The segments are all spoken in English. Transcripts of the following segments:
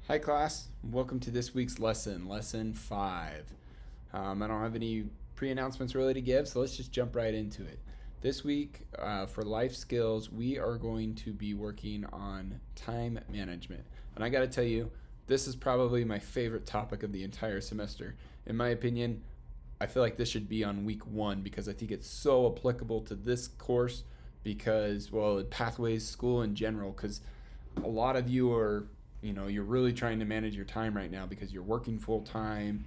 Hi, class. Welcome to this week's lesson, lesson 5. I don't have any pre announcements really to give, so let's just jump right into it. This week, for life skills, we are going to be working on time management. And I got to tell you, this is probably my favorite topic of the entire semester. In my opinion, I feel like this should be on week 1 because I think it's so applicable to this course because, well, pathways, school in general, because a lot of you are, you're really trying to manage your time right now because you're working full time,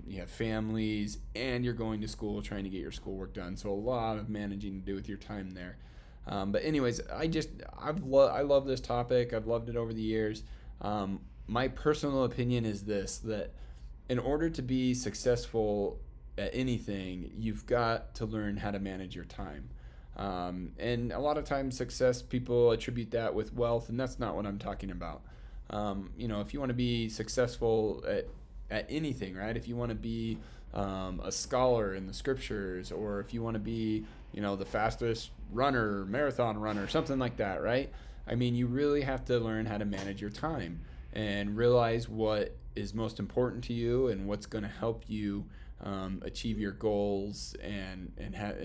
you have families, and you're going to school trying to get your schoolwork done. So a lot of managing to do with your time there. But anyways, I love this topic. I've loved it over the years. My personal opinion is this: that in order to be successful at anything, you've got to learn how to manage your time. And a lot of times, success people attribute that with wealth, and that's not what I'm talking about. If you want to be successful at anything, right? If you want to be a scholar in the scriptures, or if you want to be, the fastest runner, marathon runner, something like that, right? I mean, you really have to learn how to manage your time and realize what is most important to you and what's going to help you achieve your goals and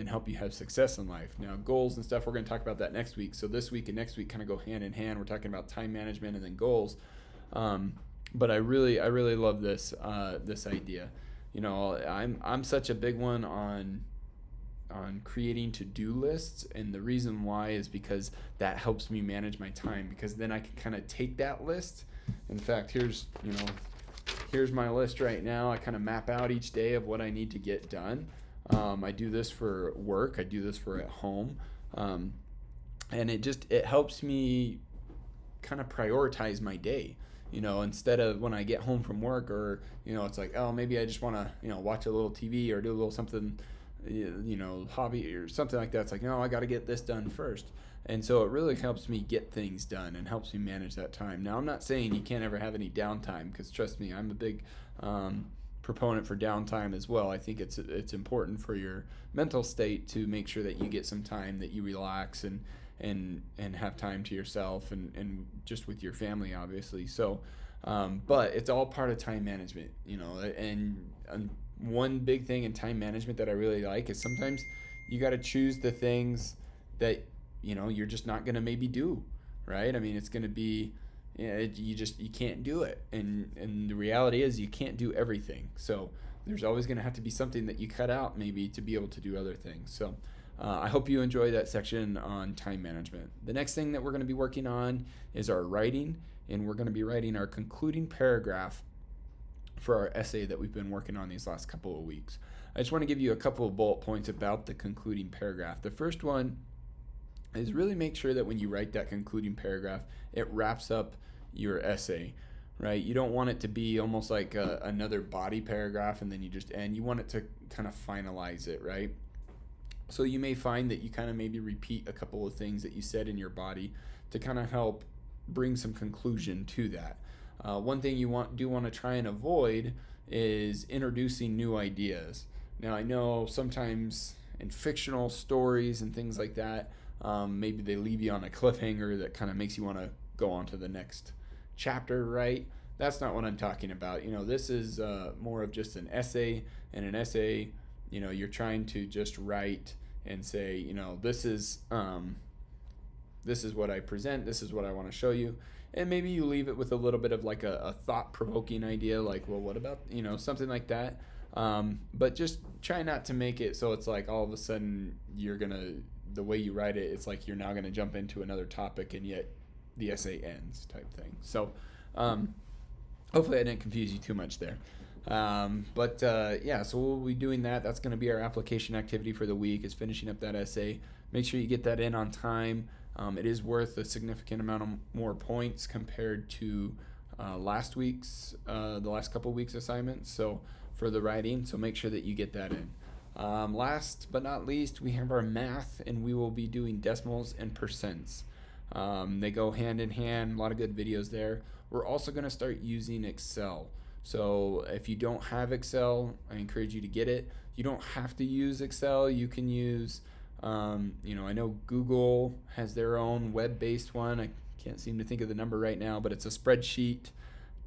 help you have success in life. Now, goals and stuff, we're going to talk about that next week. So this week and next week kind of go hand in hand. We're talking about time management and then goals. But I really love this idea. I'm such a big one on creating to-do lists, and the reason why is because that helps me manage my time, because then I can kind of take that list. In fact, here's my list right now. I kind of map out each day of what I need to get done. I do this for work. I do this for at home. And it helps me kind of prioritize my day. Instead of when I get home from work, or, it's like, oh, maybe I just want to, watch a little TV or do a little something, hobby or something like that. It's like, no, I got to get this done first. And so it really helps me get things done and helps me manage that time. Now, I'm not saying you can't ever have any downtime, because trust me, I'm a big proponent for downtime as well. I think it's important for your mental state to make sure that you get some time that you relax and have time to yourself and just with your family, obviously. So, but it's all part of time management, and one big thing in time management that I really like is sometimes you got to choose the things that you're just not going to maybe do, right? I mean, it's going to be, you can't do it, and the reality is you can't do everything. So there's always going to have to be something that you cut out maybe to be able to do other things. So I hope you enjoy that section on time management. The next thing that we're going to be working on is our writing, and we're going to be writing our concluding paragraph for our essay that we've been working on these last couple of weeks. I just want to give you a couple of bullet points about the concluding paragraph. The first one is really make sure that when you write that concluding paragraph, it wraps up your essay, right? You don't want it to be almost like another body paragraph and then you just end. You want it to kind of finalize it, right? So you may find that you kind of maybe repeat a couple of things that you said in your body to kind of help bring some conclusion to that. One thing you do want to try and avoid is introducing new ideas. Now, I know sometimes in fictional stories and things like that, maybe they leave you on a cliffhanger that kind of makes you want to go on to the next chapter, right? That's not what I'm talking about. This is more of just an essay, and an essay, you're trying to just write and say, this is what I present, this is what I want to show you. And maybe you leave it with a little bit of like a thought-provoking idea, like, well, what about, something like that. But just try not to make it so it's like all of a sudden the way you write it, it's like you're now going to jump into another topic and yet the essay ends type thing. So hopefully I didn't confuse you too much there. So we'll be doing that. That's going to be our application activity for the week, is finishing up that essay. Make sure you get that in on time. It is worth a significant amount of more points compared to the last couple weeks assignments. So for the writing, so make sure that you get that in. Last but not least, we have our math, and we will be doing decimals and percents. They go hand in hand. A lot of good videos there. We're also going to start using Excel. So if you don't have Excel, I encourage you to get it. You don't have to use Excel. You can use, I know Google has their own web-based one. I can't seem to think of the number right now, but it's a spreadsheet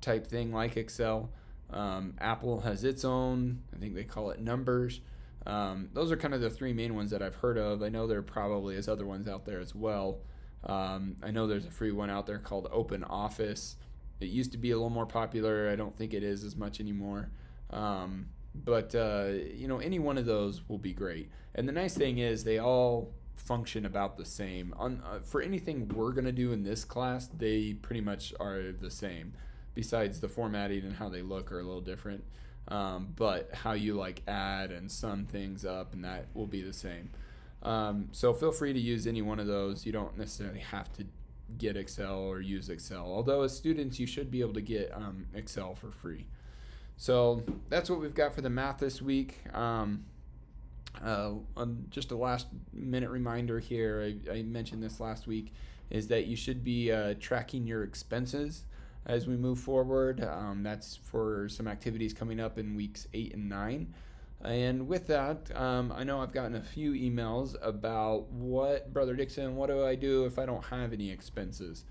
type thing like Excel. Apple has its own, I think they call it Numbers. Those are kind of the three main ones that I've heard of. I know there probably is other ones out there as well. I know there's a free one out there called Open Office. It used to be a little more popular. I don't think it is as much anymore. But any one of those will be great. And the nice thing is they all function about the same. For anything we're going to do in this class, they pretty much are the same. Besides the formatting and how they look are a little different. But how you add and sum things up, and that will be the same. So feel free to use any one of those. You don't necessarily have to get Excel or use Excel. Although as students, you should be able to get Excel for free. So that's what we've got for the math this week. Just a last minute reminder here, I mentioned this last week, is that you should be tracking your expenses as we move forward. That's for some activities coming up in weeks 8 and 9. And with that, I know I've gotten a few emails about Brother Dixon, what do I do if I don't have any expenses?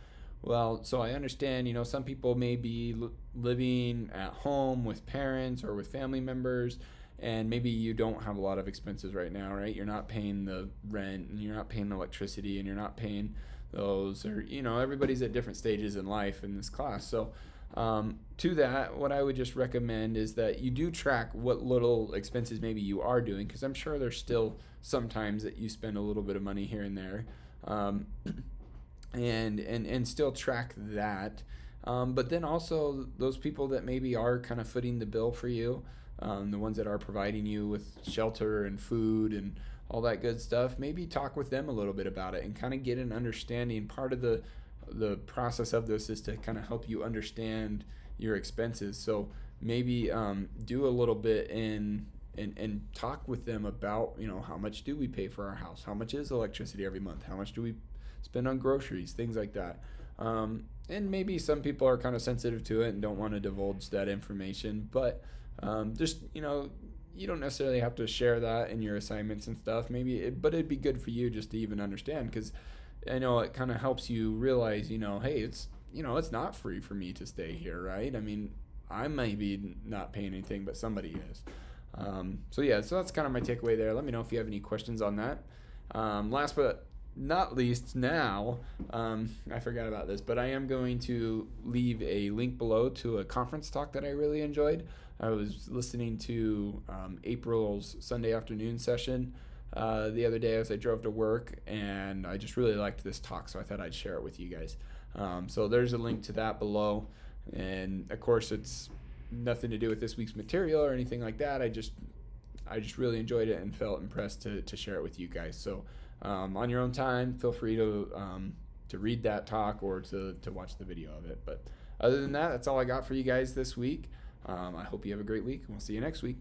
Well, so I understand, some people may be living at home with parents or with family members, and maybe you don't have a lot of expenses right now, right? You're not paying the rent, and you're not paying the electricity, and you're not paying those, or, everybody's at different stages in life in this class. So to that, what I would just recommend is that you do track what little expenses maybe you are doing, because I'm sure there's still sometimes that you spend a little bit of money here and there. And still track that. But then also those people that maybe are kind of footing the bill for you, the ones that are providing you with shelter and food and all that good stuff, maybe talk with them a little bit about it and kind of get an understanding. Part of the process of this is to kind of help you understand your expenses. So maybe do a little bit and talk with them about, how much do we pay for our house? How much is electricity every month? How much do we spend on groceries, things like that. And maybe some people are kind of sensitive to it and don't want to divulge that information, but just, you don't necessarily have to share that in your assignments and stuff. But it'd be good for you just to even understand, because I know it kind of helps you realize, hey, it's not free for me to stay here, right? I mean, I may be not paying anything, but somebody is. So that's kind of my takeaway there. Let me know if you have any questions on that. Last but not least, now, I forgot about this, but I am going to leave a link below to a conference talk that I really enjoyed. I was listening to April's Sunday afternoon session the other day as I drove to work, and I just really liked this talk, so I thought I'd share it with you guys. So there's a link to that below, and of course it's nothing to do with this week's material or anything like that. I just really enjoyed it and felt impressed to share it with you guys. So on your own time, feel free to read that talk or to watch the video of it. But other than that, that's all I got for you guys this week. I hope you have a great week, and we'll see you next week.